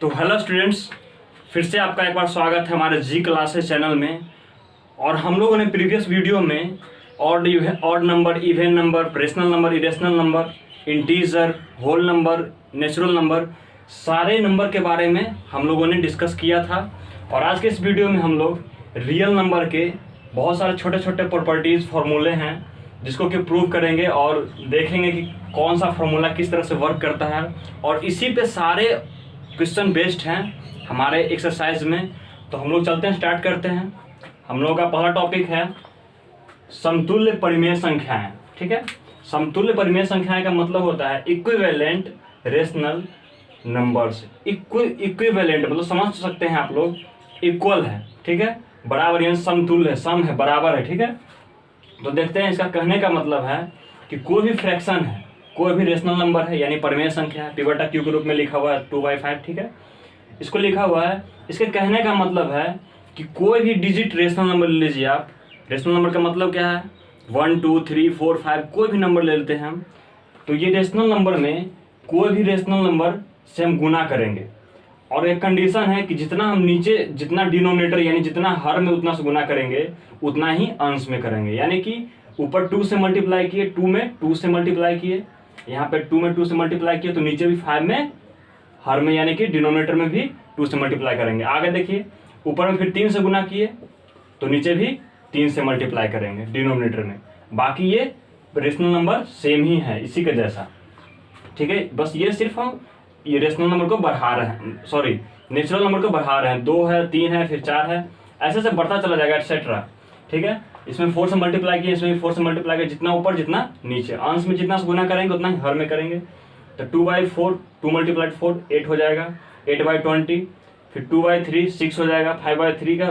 तो hello students, फिर से आपका एक बार स्वागत है हमारे जी क्लासेस चैनल में। और हम लोगों ने प्रीवियस वीडियो में odd number, even number, rational number, irrational number, integer, whole number, natural number, सारे नंबर के बारे में हम लोगों ने डिस्कस किया था। और आज के इस वीडियो में हम लोग रियल नंबर के बहुत सारे छोटे छोटे प्रॉपर्टीज़ फार्मूले हैं जिसको कि प्रूव करेंगे और देखेंगे कि कौन सा फार्मूला किस तरह से वर्क करता है। और इसी पे सारे क्वेश्चन बेस्ड हैं हमारे एक्सरसाइज में। तो हम लोग चलते हैं, स्टार्ट करते हैं। हम लोगों का पहला टॉपिक है समतुल्य परिमेय संख्याएं। ठीक है, समतुल्य परिमेय संख्याएं का मतलब होता है इक्विवेलेंट रेशनल नंबर्स। इक्विवेलेंट मतलब समझ सकते हैं आप लोग, इक्वल है, ठीक है, बराबर यानी समतुल्य है, सम है, बराबर है। ठीक है, तो देखते हैं इसका कहने का मतलब है कि कोई भी फ्रैक्शन है, कोई भी रेशनल नंबर है यानी परिमेय संख्या है, पी बटा क्यू के रूप में लिखा हुआ है 2/5। ठीक है, इसको लिखा हुआ है। इसके कहने का मतलब है कि कोई भी डिजिट रेशनल नंबर ले लीजिए आप। रेशनल नंबर का मतलब क्या है? 1 2 3 4 5 कोई भी नंबर ले लेते हैं हम। तो ये रेशनल नंबर में कोई भी रेशनल नंबर से हम गुना करेंगे और एक कंडीशन है कि जितना हम नीचे, जितना डिनोमिनेटर यानी जितना हर में उतना से गुना करेंगे उतना ही अंश में करेंगे। यानी कि ऊपर 2 से मल्टीप्लाई किए, 2 में 2 से मल्टीप्लाई किए, यहाँ पे 2 में 2 से मल्टीप्लाई किए, तो नीचे भी 5 में हर में यानी कि डिनोमिनेटर में भी 2 से मल्टीप्लाई करेंगे। आगे देखिए, ऊपर में फिर 3 से गुना किए तो नीचे भी 3 से मल्टीप्लाई करेंगे डिनोमिनेटर में। बाकी ये रेशनल नंबर सेम ही है इसी के जैसा। ठीक है, बस ये सिर्फ हम ये रेशनल नंबर को बढ़ा रहे हैं, सॉरी नेचुरल नंबर को बढ़ा रहे हैं। 2 है, 3 है, फिर 4 है, ऐसे से बढ़ता चला जाएगा एटसेट्रा। ठीक है, इसमें 4 से मल्टीप्लाई किए, इसमें भी 4 से मल्टीप्लाई किए, जितना ऊपर जितना नीचे, अंश में जितना से गुना करेंगे उतना ही हर में करेंगे। तो 2/4, 2 × 4 8 हो जाएगा, 8/20, फिर 2/3 6 हो जाएगा, 5/3 का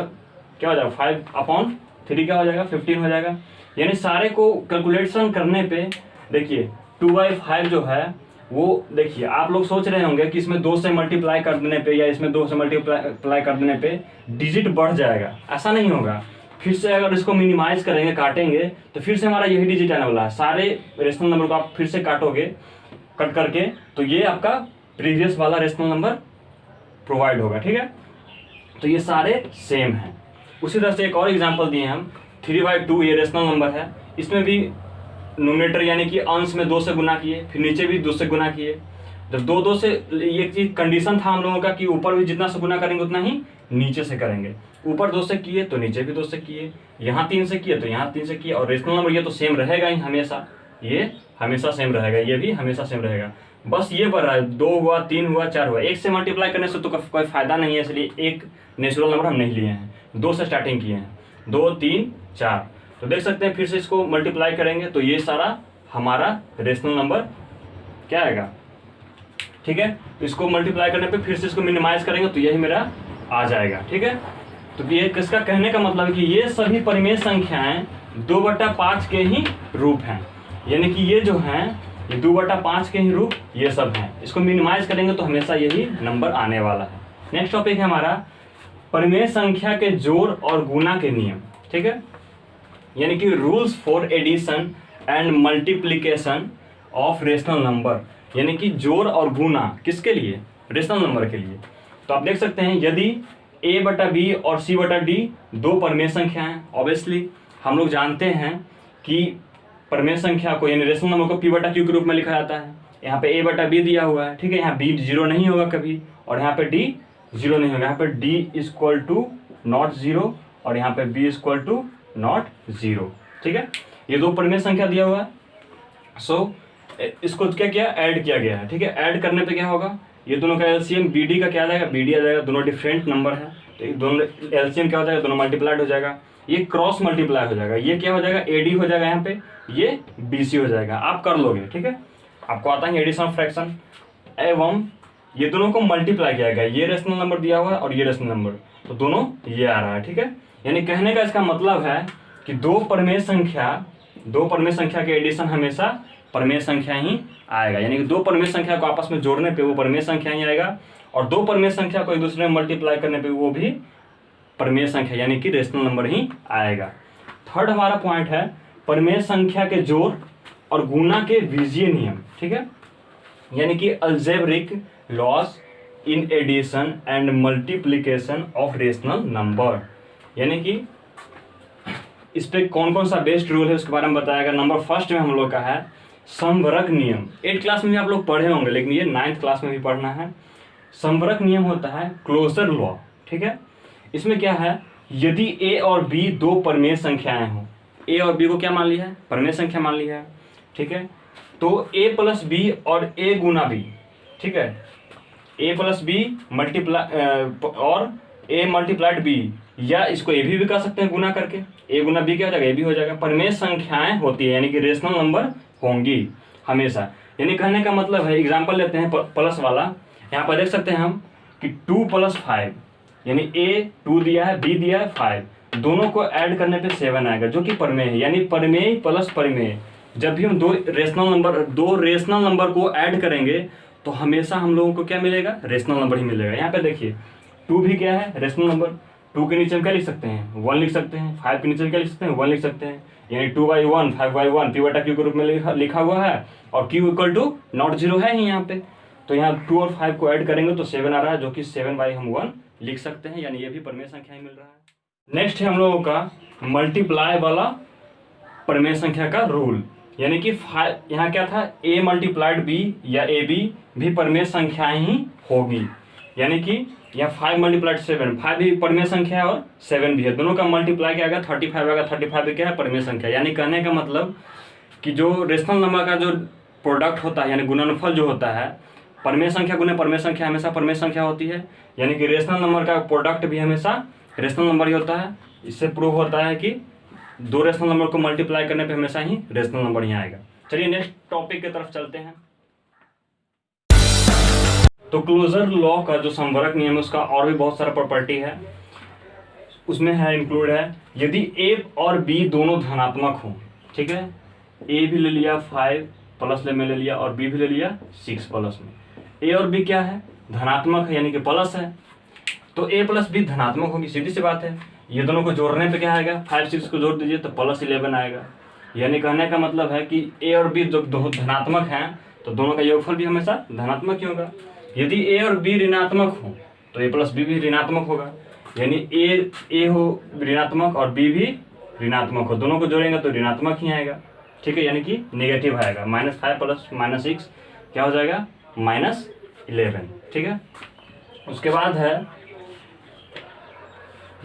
क्या हो जाएगा, 5/3 क्या हो जाएगा, 15 हो जाएगा। यानी सारे को कैलकुलेशन करने पे देखिए 2/5 जो है वो, देखिए आप लोग सोच रहे होंगे कि इसमें 2 से मल्टीप्लाई कर देने पे या इसमें 2 से मल्टीप्लाई कर देने पे डिजिट बढ़ जाएगा। ऐसा नहीं होगा। फिर से अगर इसको मिनिमाइज करेंगे, काटेंगे, तो फिर से हमारा यही डिजिट आने वाला है। सारे रेशनल नंबर को आप फिर से काटोगे, कट करके, तो ये आपका प्रीवियस वाला रेशनल नंबर प्रोवाइड होगा। ठीक है, तो ये सारे सेम हैं। उसी तरह से एक और एग्जांपल दिए हम, 3/2 ये रेशनल नंबर है। इसमें भी नोमिनेटर यानी कि अंश में 2 से गुना किए, फिर नीचे भी 2 से गुना किए। जब 2 से, ये चीज कंडीशन था हम लोगों का कि ऊपर भी जितना से गुना करेंगे उतना ही नीचे से करेंगे। ऊपर 2 से किए तो नीचे भी 2 से किए, यहाँ 3 से किए तो यहाँ 3 से किए। और रेशनल नंबर ये तो सेम रहेगा ही हमेशा, ये हमेशा सेम रहेगा, ये भी हमेशा सेम रहेगा। बस ये बढ़ रहा है, 2 हुआ, 3 हुआ, 4 हुआ। 1 से मल्टीप्लाई करने से तो कोई फायदा नहीं है, इसलिए एक नेचुरल नंबर हम नहीं लिए हैं, 2 से स्टार्टिंग किए हैं, 2 3 4। तो देख सकते हैं, फिर से इसको मल्टीप्लाई करेंगे तो ये सारा हमारा रेशनल नंबर क्या आएगा। ठीक है, इसको मल्टीप्लाई करने पे फिर से इसको मिनिमाइज करेंगे तो यही मेरा आ जाएगा। ठीक है, तो ये किसका कहने का मतलब है कि ये सभी परिमेय संख्याएं 2/5 के ही रूप हैं। यानी कि ये जो हैं ये 2/5 के ही रूप ये सब हैं। इसको मिनिमाइज करेंगे तो हमेशा यही नंबर आने वाला है। नेक्स्ट टॉपिक है हमारा परिमेय संख्या के जोड़ और गुना के नियम। ठीक है, यानी कि rules for addition and multiplication of rational number. यानी कि जोड़ और गुना किसके लिए? रेशनल नंबर के लिए। तो आप देख सकते हैं, यदि a/b और c/d दो परिमेय संख्या हैं, ऑब्वियसली हम लोग जानते हैं कि परिमेय संख्या को यानी रेशनल नंबर को p/q के रूप में लिखा जाता है। यहाँ पे a/b दिया हुआ है, ठीक है, यहाँ b 0 नहीं होगा कभी, और यहाँ पे d 0 नहीं होगा। यहाँ पे d = not 0 और यहाँ पे b = not 0। ठीक है, ये दो परिमेय संख्या दिया हुआ है। सो इसको क्या किया, ऐड किया गया है। ठीक है, ऐड करने पे क्या होगा, ये दोनों का एलसीएम bd का क्या आ जाएगा, bd आ जाएगा। दोनों डिफरेंट नंबर है तो दोनों एलसीएम क्या हो जाएगा, दोनों मल्टीप्लाइड हो जागा। ये क्रॉस मल्टीप्लाई हो जाएगा, ये क्या हो जाएगा, ad हो जाएगा, यहाँ पे ये bc हो जाएगा। आप कर लोगे, ठीक है, आपको आता है एडिशन ऑफ फ्रैक्शन। एवं ये दोनों को मल्टीप्लाई किया गया, ये रेशनल नंबर दिया हुआ है और ये रेशनल नंबर, तो दोनों ये आ रहा है। ठीक है, यानी कहने का इसका मतलब है कि दो परिमेय संख्या के एडिशन हमेशा परिमेय संख्या ही आएगा। यानी कि दो परिमेय संख्या को आपस में जोड़ने पे वो परिमेय संख्या ही आएगा, और दो परिमेय संख्या को एक दूसरे में मल्टीप्लाई करने पे वो भी परिमेय संख्या यानी कि रेशनल नंबर ही आएगा। थर्ड हमारा पॉइंट है परिमेय संख्या के जोड़ और गुना के बीजीय नियम। ठीक है, यानी कि algebraic laws in addition and multiplication of rational number. यानी कि इस पे कौन कौन सा बेस्ट रूल है उसके बारे में बताएगा। नंबर फर्स्ट में हम लोग का है समवरक नियम। 8th क्लास में भी आप लोग पढ़े होंगे, लेकिन ये 9th क्लास में भी पढ़ना है। समवरक नियम होता है क्लोजर लॉ, ठीक है। इसमें क्या है, यदि ए और बी दो परमेय संख्याएं हों, ए और बी को क्या मान लिया है, परमेय संख्या मान लिया है, ठीक है। तो ए प्लस बी और ए गुना बी, ठीक है, ए प्लस बी मल्टीप्लाई और ए मल्टीप्लाइड बी, या इसको ए भी कर सकते हैं गुना करके, ए गुना बी क्या हो जाएगा, ए भी हो जाएगा। परमेय संख्याएं होती है यानी कि रेशनल नंबर होंगी हमेशा। यानी कहने का मतलब है, एग्जाम्पल लेते हैं प्लस वाला, यहाँ पर देख सकते हैं हम कि 2 + 5, यानी ए 2 दिया है, बी दिया है 5, दोनों को ऐड करने पे 7 आएगा जो कि परमेय है। यानी परमेय प्लस परमेय, जब भी हम दो रेशनल नंबर को ऐड करेंगे तो हमेशा हम लोगों को क्या मिलेगा, रेशनल नंबर ही मिलेगा। यहाँ पे देखिए 2 भी क्या है, रेशनल नंबर। 2 के नीचे हम क्या लिख सकते हैं, 1 लिख सकते हैं। 5 के नीचे क्या लिख सकते हैं, 1 लिख सकते हैं। यानी 2/1 5/1 p/q के रूप में लिखा हुआ है, और q = नॉट 0 है ही यहाँ पे। तो यहाँ 2 और 5 को ऐड करेंगे तो 7 आ रहा है, जो कि 7/1 लिख सकते हैं, यानी ये भी परमेय संख्या ही मिल रहा है। नेक्स्ट है हम लोगों का मल्टीप्लाई वाला परमेय संख्या का रूल। यानी कि यहाँ क्या था, a मल्टीप्लाइड b या ab भी परमेय संख्याएं ही होगी। यानी कि यहाँ 5 × 7, 5 भी परमेय संख्या है और 7 भी है, दोनों का मल्टीप्लाई क्या आएगा, 35 आएगा। 35 भी क्या है, परमेय संख्या। यानी कहने का मतलब कि जो रेशनल नंबर का जो प्रोडक्ट होता है, यानी गुणनफल जो होता है, परमेय संख्या गुने परमेय संख्या हमेशा परमेय संख्या होती है। यानी कि रेशनल नंबर का प्रोडक्ट भी हमेशा रेशनल नंबर ही होता है। इससे प्रूव होता है कि दो रेशनल नंबर को मल्टीप्लाई करने पे हमेशा ही रेशनल नंबर ही आएगा। चलिए नेक्स्ट टॉपिक की तरफ चलते हैं। तो क्लोजर लॉ का जो समवरक नियम है उसका और भी बहुत सारा प्रॉपर्टी है, उसमें है इंक्लूड है, यदि ए और बी दोनों धनात्मक हों, ठीक है, ए भी ले लिया 5 प्लस में ले लिया और बी भी ले लिया 6 प्लस में। ए और बी क्या है, धनात्मक है यानी कि प्लस है, तो ए प्लस बी धनात्मक होगी, सीधी सी बात है। ये दोनों को जोड़ने पे क्या आएगा, 5 6 को जोड़ दीजिए तो +11 आएगा। यानी कहने का मतलब है कि ए और बी जब दो धनात्मक हैं तो दोनों का योगफल भी हमेशा धनात्मक ही होगा। यदि ए और बी ऋणात्मक हो तो ए प्लस बी भी ऋणात्मक होगा। यानी ए हो ऋणात्मक और बी भी ऋणात्मक हो, दोनों को जोड़ेंगे तो ऋणात्मक ही आएगा, ठीक है, यानी कि नेगेटिव आएगा। -5 + -6 क्या हो जाएगा, -11, ठीक है। उसके बाद है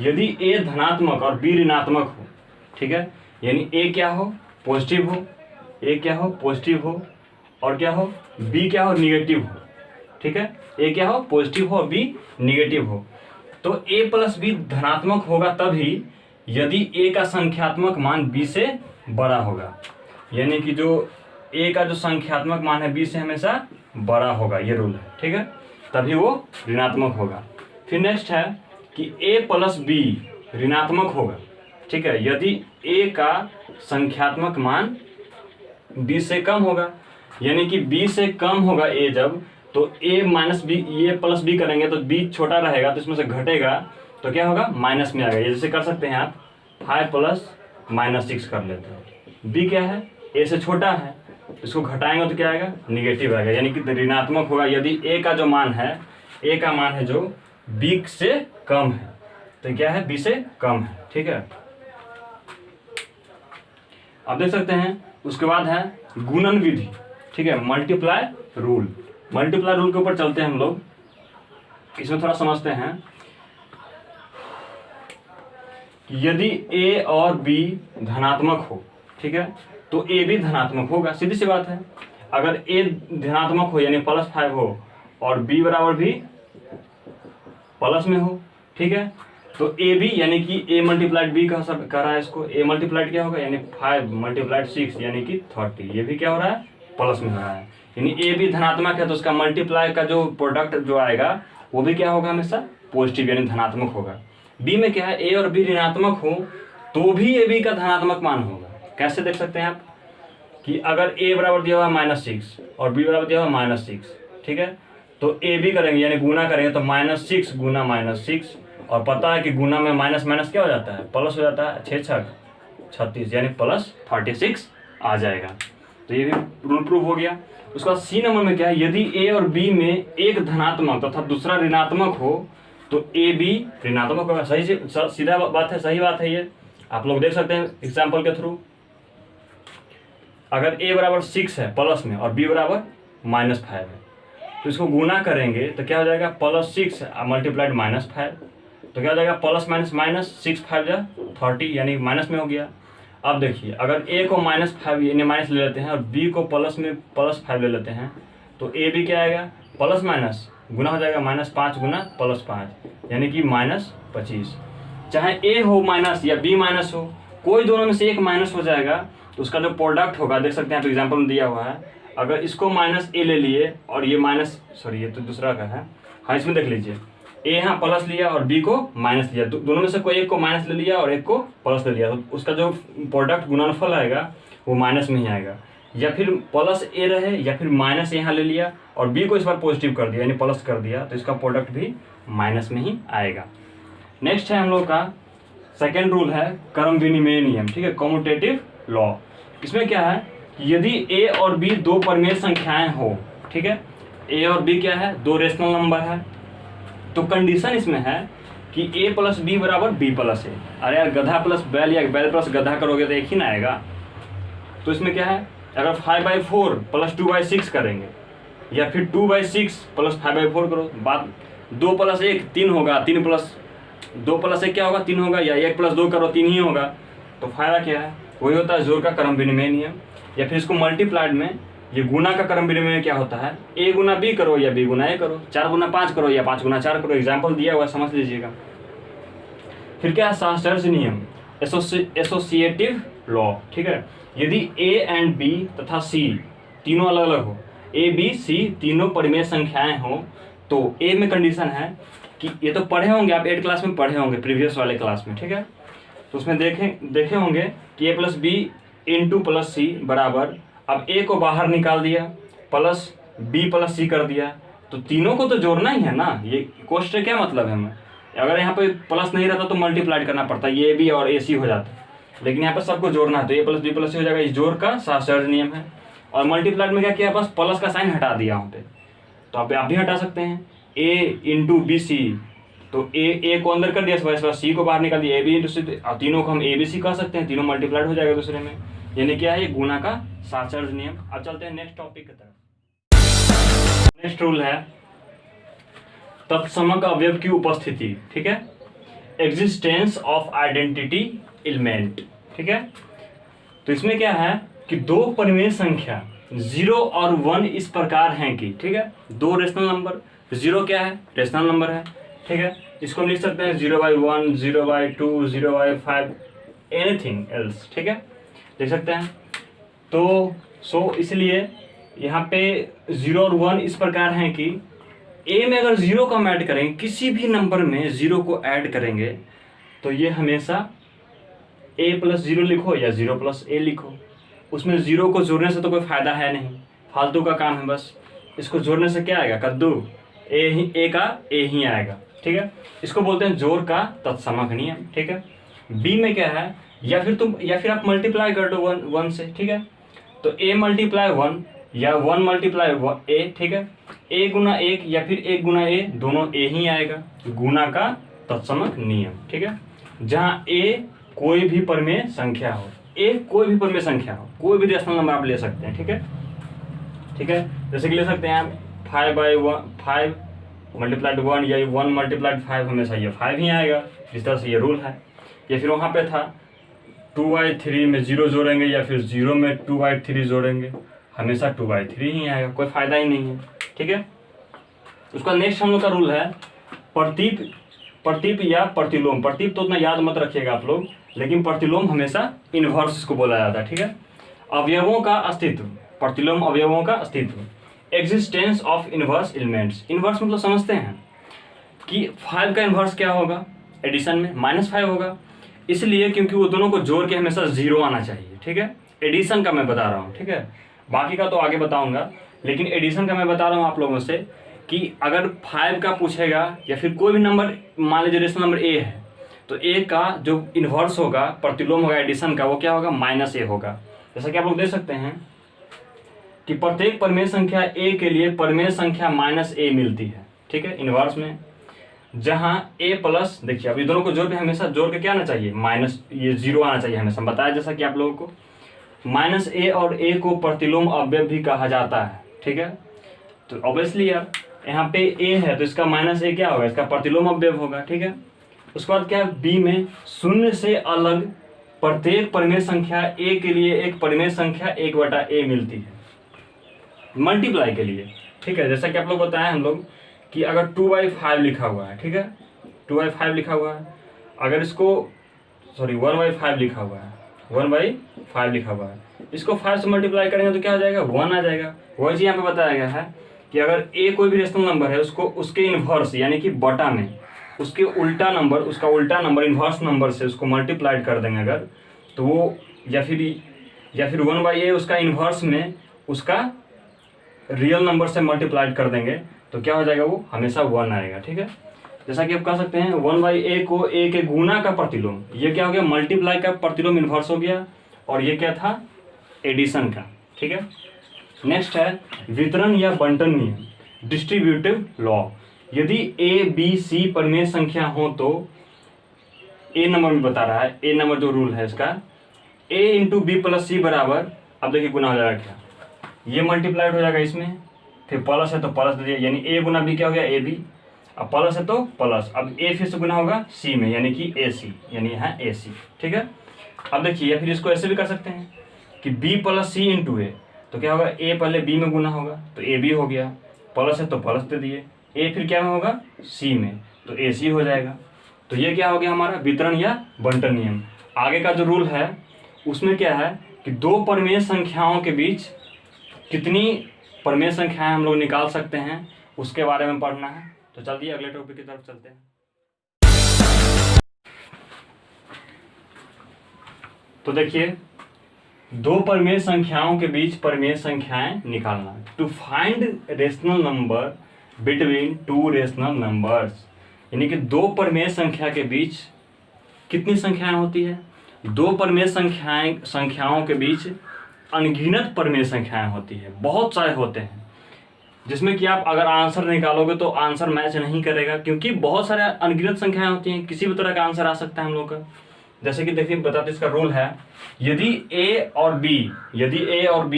यदि ए धनात्मक और बी ऋणात्मक हो, ठीक है, यानी ए क्या हो, पॉजिटिव हो, ए क्या हो, पॉजिटिव हो, और क्या हो, बी क्या हो, निगेटिव हो, ठीक है, ए क्या हो, पॉजिटिव हो, बी निगेटिव हो, तो ए प्लस बी धनात्मक होगा तभी यदि ए का संख्यात्मक मान बी से बड़ा होगा। यानी कि जो ए का जो संख्यात्मक मान है बी से हमेशा बड़ा होगा, ये रूल है, ठीक है, तभी वो ऋणात्मक होगा। फिर नेक्स्ट है कि ए प्लस बी ऋणात्मक होगा, ठीक है, यदि ए का संख्यात्मक मान बी से कम होगा। यानी कि बी से कम होगा ए जब, तो ए माइनस बी, ये प्लस बी करेंगे तो बी छोटा रहेगा तो इसमें से घटेगा तो क्या होगा, माइनस में आ गया। जैसे कर सकते हैं आप 5 + -6 कर लेते हैं। बी क्या है, ए से छोटा है, इसको घटाएंगे तो क्या आएगा, निगेटिव आएगा, यानी कि ऋणात्मक होगा यदि ए का जो मान है, ए का मान है जो बी से कम है, तो क्या है, बी से कम है, ठीक है। आप देख सकते हैं उसके बाद है गुणन विधि, ठीक है, मल्टीप्लाई रूल। मल्टीप्लाई रूल के ऊपर चलते हैं हम लोग, इसमें थोड़ा समझते हैं। यदि ए और बी धनात्मक हो, ठीक है, तो ए भी धनात्मक होगा, सीधी सी बात है। अगर ए धनात्मक हो यानी +5 हो और बी बराबर भी प्लस में हो, ठीक है, तो ए भी यानी कि ए मल्टीप्लाइड बी का सब कर रहा है इसको, ए मल्टीप्लाइड क्या होगा, यानी 5 × 6 यानी कि 30, ये भी क्या हो रहा है, प्लस में हो रहा है। यानी ए भी धनात्मक है तो उसका मल्टीप्लाई का जो प्रोडक्ट जो आएगा वो भी क्या होगा, हमेशा पॉजिटिव यानी धनात्मक होगा। बी में क्या है, ए और बी ऋणात्मक हो तो भी ए बी का धनात्मक मान होगा। कैसे देख सकते हैं आप कि अगर ए बराबर दिया हुआ है -6 और बी बराबर दिया हुआ है -6, ठीक है, तो ए बी करेंगे यानी गुना करेंगे तो -6 × -6, और पता है कि गुना में माइनस माइनस क्या हो जाता है, प्लस हो जाता है, 6 × 6 = 36 यानी +36 आ जाएगा। तो ये भी रूल प्रूव हो गया। उसके बाद सी नंबर में क्या है, यदि ए और बी में एक धनात्मक तथा दूसरा ऋणात्मक हो तो ए बी ऋणात्मक होगा। सही से सीधा बात है, सही बात है ये, आप लोग देख सकते हैं एग्जाम्पल के थ्रू। अगर a बराबर 6 है प्लस में और b बराबर -5 है तो इसको गुना करेंगे तो क्या हो जाएगा, +6 मल्टीप्लाइड -5, तो क्या हो जाएगा प्लस माइनस माइनस 6 5 जा 30 यानी माइनस में हो गया। अब देखिए अगर a को -5 यानी माइनस ले लेते हैं और b को प्लस में +5 ले लेते हैं तो a b क्या आएगा, प्लस माइनस गुना हो जाएगा, -5 गुना +5 यानी कि -25। चाहे a हो माइनस या b माइनस हो, कोई दोनों में से एक माइनस हो जाएगा तो उसका जो प्रोडक्ट होगा देख सकते हैं आप एग्जाम्पल में दिया हुआ है। अगर इसको -a ले लिए और ये ये तो दूसरा का है, हाँ इसमें देख लीजिए a यहाँ प्लस लिया और b को माइनस लिया, दोनों में से कोई एक को माइनस ले लिया और एक को प्लस ले लिया तो उसका जो प्रोडक्ट गुणनफल आएगा वो माइनस में ही आएगा। या फिर प्लस a रहे या फिर माइनस यहाँ ले लिया और b को इस बार पॉजिटिव कर दिया यानी प्लस कर दिया तो इसका प्रोडक्ट भी माइनस में ही आएगा। नेक्स्ट है हम लोग का सेकेंड रूल है क्रम विनिमय नियम, ठीक है, कम्यूटेटिव लॉ। इसमें क्या है, यदि a और b दो परिमेय संख्याएं हो, ठीक है, a और b क्या है, दो रेशनल नंबर है, तो कंडीशन इसमें है कि a प्लस b बराबर b प्लस a। अरे यार गधा प्लस बैल या बैल प्लस गधा करोगे तो एक ही ना आएगा। तो इसमें क्या है, अगर 5/4 प्लस 2/6 करेंगे या फिर 2/6 प्लस 5/4 करो, बात 2 + 1 3 होगा, 3 प्लस 2 + 1 क्या होगा 3 होगा, या 1 + 2 करो 3 ही होगा। तो फायदा क्या है, वही होता है जोड़ का क्रम विनिमय नियम। या फिर इसको मल्टीप्लाइड में ये गुना का क्रम विनिमय क्या होता है, a गुना b करो या b गुना a करो, 4 गुना 5 करो या 5 गुना 4 करो, एग्जाम्पल दिया हुआ समझ लीजिएगा। फिर क्या है सहसर्ज नियम, एसोसिएटिव लॉ, ठीक है, यदि a एंड b तथा c तीनों अलग अलग हो, a b c तीनों परिमेय संख्याएं हो तो a में कंडीशन है कि ये तो पढ़े होंगे आप 8 क्लास में पढ़े होंगे प्रीवियस वाले क्लास में, ठीक है, तो उसमें देखे होंगे कि a plus B into plus C बराबर, अब a को बाहर निकाल दिया प्लस b प्लस सी कर दिया तो तीनों को तो जोड़ना ही है ना। ये कोष्ट से क्या मतलब है हमें, अगर यहाँ पे प्लस नहीं रहता तो मल्टीप्लाइड करना पड़ता, ये b और ac हो जाता, लेकिन यहाँ पे सबको जोड़ना है तो a प्लस b प्लस सी हो जाएगा। इस जोड़ का सहसर्ज नियम है। और मल्टीप्लाइड में क्या किया, बस प्लस का साइन हटा दिया वहाँ पे, तो आप भी हटा सकते हैं, a इंटू बी सी, तो a को अंदर कर दिया, इस बार c को बाहर निकाल दिया, a b इंटू सी, और तीनों को हम a b c कह सकते हैं, तीनों मल्टीप्लाइड हो जाएगा दूसरे में, यानी क्या है ये गुना का सहसर्ज नियम। अब चलते हैं नेक्स्ट टॉपिक की तरफ। नेक्स्ट रूल है तत्समक अवयव की उपस्थिति, ठीक है, एग्जिस्टेंस ऑफ आइडेंटिटी एलिमेंट, ठीक है। तो इसमें क्या है कि दो परिमेय संख्या 0 और 1 इस प्रकार हैं कि, ठीक है, दो रेशनल नंबर, 0 क्या है रेशनल नंबर है, ठीक है, इसको हम लिख सकते हैं 0/1 0/2 0/5 एनीथिंग एल्स, ठीक है, देख सकते हैं। तो इसलिए यहाँ पे 0 और 1 इस प्रकार हैं कि a में अगर 0 को हम ऐड करेंगे, किसी भी नंबर में 0 को ऐड करेंगे तो ये हमेशा a + 0 लिखो या 0 + a लिखो, उसमें 0 को जोड़ने से तो कोई फायदा है नहीं, फालतू का काम है, बस इसको जोड़ने से क्या आएगा, कद्दू, a का a ही आएगा, ठीक है। इसको बोलते हैं जोड़ का तत्समक नियम, ठीक है। b में क्या है, या फिर आप मल्टीप्लाई कर दो 1 से, ठीक है, तो a × 1 या 1 × a, ठीक है, a गुना 1 या फिर 1 गुना a, दोनों a ही आएगा, गुना का तत्समक नियम, ठीक है। जहाँ a कोई भी परिमेय संख्या हो, a कोई भी परिमेय संख्या हो, कोई भी रेशनल नंबर आप ले सकते हैं, ठीक है, ठीक है, जैसे कि ले सकते हैं आप 5 × 1 या 1 × 5, हमेशा ये 5 ही आएगा, इस तरह से ये रूल है। या फिर वहाँ पे था 2/3 में 0 जोड़ेंगे या फिर 0 में 2/3 जोड़ेंगे, हमेशा 2/3 ही आएगा, कोई फायदा ही नहीं है, ठीक है। उसका नेक्स्ट हम लोग का रूल है प्रतीप या प्रतिलोम। प्रतीप तो उतना याद मत रखिएगा आप लोग, लेकिन प्रतिलोम हमेशा इनवर्स को बोला जाता है, ठीक है। अवयवों का अस्तित्व, प्रतिलोम अवयवों का अस्तित्व, existence of inverse elements. Inverse मतलब समझते हैं कि 5 का इनवर्स क्या होगा, एडिशन में -5 होगा, इसलिए क्योंकि वो दोनों को जोड़ के हमेशा 0 आना चाहिए, ठीक है। एडिशन का मैं बता रहा हूँ, ठीक है, बाकी का तो आगे बताऊंगा, लेकिन एडिशन का मैं बता रहा हूँ आप लोगों से कि अगर 5 का पूछेगा या फिर कोई भी नंबर, मान लीजिए रेशनल नंबर a है, तो a का जो इन्वर्स होगा, प्रतिलोम होगा एडिशन का, वो क्या होगा, -a होगा। जैसा कि आप लोग देख सकते हैं कि प्रत्येक परिमेय संख्या a के लिए परिमेय संख्या -a मिलती है, ठीक है, इनवर्स में, जहां a प्लस, देखिए अब ये दोनों को जोड़ के हमेशा जोड़ के क्या आना चाहिए, माइनस, ये 0 आना चाहिए हमेशा, बताया जैसा कि आप लोगों को। -a और a को प्रतिलोम अवयव भी कहा जाता है, ठीक है। तो ऑब्वियसली यार यहाँ पे a है तो इसका -a क्या होगा, इसका प्रतिलोम अवयव होगा, ठीक है। उसके बाद क्या है, b में शून्य से अलग प्रत्येक परिमेय संख्या a के लिए एक परिमेय संख्या 1/a मिलती है मल्टीप्लाई के लिए, ठीक है। जैसा कि आप लोग बताएं हम लोग कि अगर 2/5 लिखा हुआ है, ठीक है, 2/5 लिखा हुआ है, अगर इसको 1/5 लिखा हुआ है, 1/5 लिखा हुआ है, इसको 5 से मल्टीप्लाई करेंगे तो क्या हो जाएगा, 1 आ जाएगा। वही चीज़ यहाँ पे बताया गया है कि अगर a कोई भी रेशनल नंबर है उसको उसके इन्वर्स यानी कि बटा में उसके उल्टा नंबर, उसका उल्टा नंबर इन्वर्स नंबर से उसको मल्टीप्लाइड कर देंगे अगर, तो वो या फिर 1/a उसका इन्वर्स में उसका रियल नंबर से मल्टीप्लाइड कर देंगे तो क्या हो जाएगा, वो हमेशा 1 आएगा, ठीक है। जैसा कि आप कह सकते हैं 1/a को a के गुना का प्रतिलोम, ये क्या हो गया, मल्टीप्लाई का प्रतिलोम इन्वर्स हो गया, और ये क्या था, एडिशन का, ठीक है। नेक्स्ट है वितरण या बंटन नियम, डिस्ट्रीब्यूटिव लॉ। यदि a b c परिमेय संख्या हो तो a नंबर में बता रहा है, a नंबर जो रूल है इसका, a into B plus C बराबर, अब देखिए गुना हो जाएगा क्या, ये मल्टीप्लाइड हो जाएगा इसमें, फिर प्लस है तो प्लस दे दिया, यानी a गुना b क्या हो गया, ए बी, अब प्लस है तो प्लस, अब a फिर से गुना होगा c में यानी कि ए सी, यानी यहाँ ए सी, ठीक है। अब देखिए या फिर इसको ऐसे भी कर सकते हैं कि b प्लस सी इंटू ए, तो क्या होगा, a पहले b में गुना होगा तो ए बी हो गया, प्लस है तो प्लस दे दिए, a फिर क्या में होगा, c में, तो ए सी हो जाएगा। तो ये क्या हो गया हमारा वितरण या बंटन नियम। आगे का जो रूल है उसमें क्या है कि दो परिमेय संख्याओं के बीच कितनी परिमेय संख्याएं हम लोग निकाल सकते हैं उसके बारे में पढ़ना है। तो चलिए अगले टॉपिक की तरफ चलते हैं। तो देखिए दो परिमेय संख्याओं के बीच परिमेय संख्याएं निकालना, to find rational number between two rational numbers, यानी कि दो परिमेय संख्या के बीच कितनी संख्याएं होती है, दो परिमेय संख्याओं के बीच अनगिनत परिमेय संख्याएं होती है, बहुत सारे होते हैं, जिसमें कि आप अगर आंसर निकालोगे तो आंसर मैच नहीं करेगा, क्योंकि बहुत सारे अनगिनत संख्याएं होती हैं, किसी भी तरह का आंसर आ सकता है हम लोग का। जैसे कि देखिए बताते इसका रूल है, यदि a और b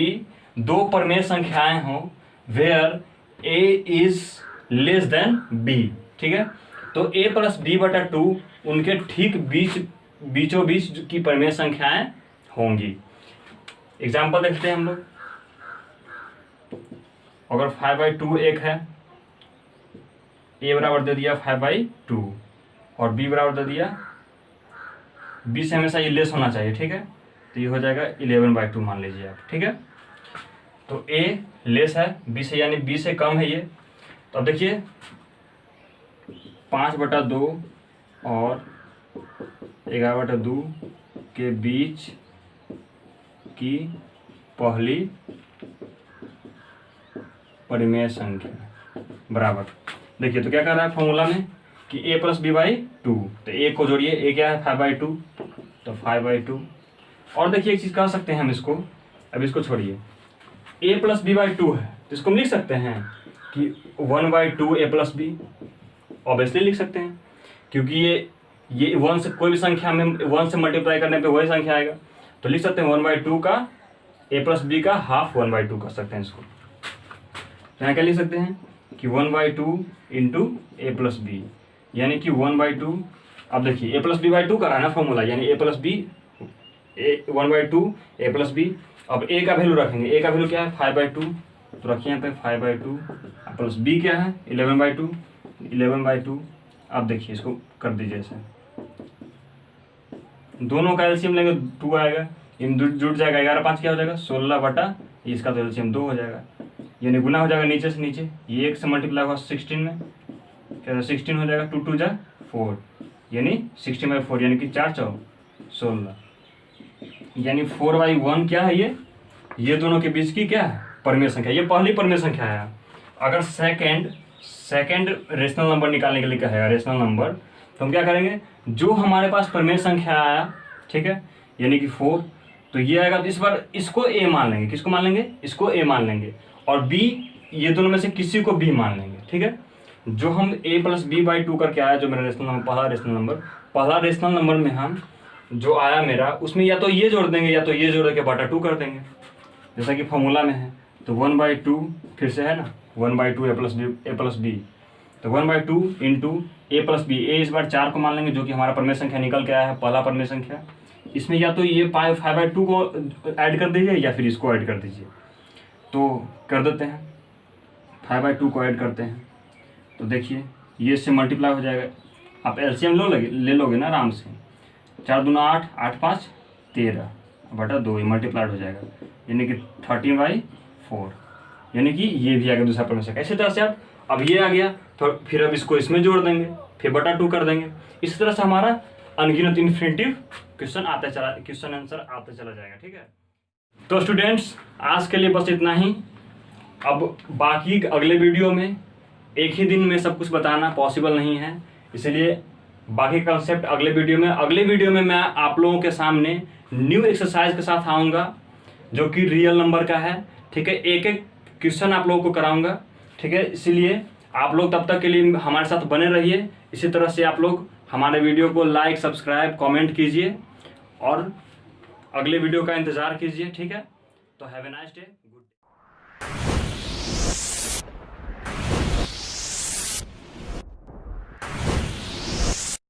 दो परिमेय संख्याएं हो where a is less than b, ठीक है, तो a प्लस b बटा 2 उनके ठीक बीचों बीच की परिमेय संख्याएं होंगी। एग्जाम्पल देखते हैं हम लोग, अगर 5/2 एक है, a बराबर दे दिया 5/2 और b बराबर दे दिया, b से हमेशा ये लेस होना चाहिए, ठीक है, तो ये हो जाएगा 11/2 मान लीजिए आप, ठीक है। तो a लेस है b से, यानी b से कम है ये। तो अब देखिए 5/2 और 11/2 के बीच की पहली परिमेय संख्या बराबर, देखिए तो क्या कर रहा है फॉर्मूला में कि a प्लस b/2, तो a को जोड़िए, a क्या है 5/2, तो 5/2। और देखिए एक चीज़ कह सकते हैं हम इसको, अब इसको छोड़िए, a प्लस b/2 है तो इसको हम लिख सकते हैं कि 1/2 a प्लस b, ऑब्वियसली लिख सकते हैं, क्योंकि ये 1 से कोई भी संख्या में 1 से मल्टीप्लाई करने पे वही संख्या आएगा, तो लिख सकते हैं 1/2 का a प्लस b का हाफ 1/2 कर सकते हैं इसको। यहाँ क्या लिख सकते हैं कि 1/2 इंटू ए प्लस बी, यानी कि 1/2, अब देखिए a प्लस b/2 का रहा है ना फॉर्मूला, यानी a plus B 1/2 a plus B. अब a का वैल्यू रखेंगे, a का वैल्यू क्या है 5/2, तो रखिए यहाँ पे 5/2 प्लस b क्या है 11/2। अब देखिए इसको कर दीजिए ऐसे, दोनों का एलसीएम लेंगे 2 आएगा, इन जुड़ जाएगा, 11×5 क्या हो जाएगा 16 बटा, इसका तो एलसीएम 2 हो जाएगा, यानी गुना हो जाएगा नीचे से नीचे, ये 1 से मल्टीप्लाई होगा 16 में, क्या 16 हो जाएगा, 2 2 जा 4, यानी 16/4, यानी कि 4 4 16, यानी 4/1 क्या है ये दोनों के बीच की क्या है परिमेय संख्या, ये पहली परिमेय संख्या है। अगर सेकंड रेशनल नंबर निकालने के लिए कहेगा रेशनल नंबर, तो हम क्या करेंगे, जो हमारे पास परिमेय संख्या आया, ठीक है, यानी कि 4, तो तो ये आएगा, तो इस बार इसको ए मान लेंगे। किसको मान लेंगे? इसको ए मान लेंगे, और बी, ये दोनों में से किसी को बी मान लेंगे। ठीक है, जो हम a प्लस बी बाई 2 करके आया, जो मेरा रेशनल नंबर, पहला रेशनल नंबर में हम जो आया मेरा, उसमें या तो ये जोड़ देंगे या तो ये जोड़ के बटा 2 कर देंगे, जैसा कि फॉर्मूला में है। तो 1/2 फिर से है ना, 1/2 ए प्लस बी, तो 1/2 इंटू ए प्लस बी। ए इस बार 4 को मान लेंगे, जो कि हमारा परमेय संख्या निकल के आया है, पहला परमेय संख्या। इसमें या तो ये 5/2 को ऐड कर दीजिए या फिर इसको ऐड कर दीजिए। तो कर देते हैं, 5/2 को ऐड करते हैं, तो देखिए ये इससे मल्टीप्लाई हो जाएगा। आप एलसीएम ले लोगे ना आराम से, 4 दूना 8, 8 5 13 बटा 2, ये मल्टीप्लाइड हो जाएगा, यानी कि 13/4, यानी कि ये भी आ गया दूसरा परमेय संख्या। इसी तरह से आप, अब ये आ गया तो फिर अब इसको इसमें जोड़ देंगे, फिर बटा 2 कर देंगे। इस तरह से हमारा अनगिनत इन्फिनिटिव क्वेश्चन आंसर आता चला जाएगा। ठीक है, तो स्टूडेंट्स आज के लिए बस इतना ही। अब बाकी अगले वीडियो में एक ही दिन में सब कुछ बताना पॉसिबल नहीं है, इसलिए बाकी कंसेप्ट अगले वीडियो में मैं आप लोगों के सामने न्यू एक्सरसाइज के साथ आऊँगा, जो कि रियल नंबर का है। ठीक है, एक एक क्वेश्चन आप लोगों को कराऊंगा। ठीक है, इसलिए आप लोग तब तक के लिए हमारे साथ बने रहिए। इसी तरह से आप लोग हमारे वीडियो को लाइक, सब्सक्राइब, कमेंट कीजिए और अगले वीडियो का इंतज़ार कीजिए। ठीक है, तो have a nice day, good day.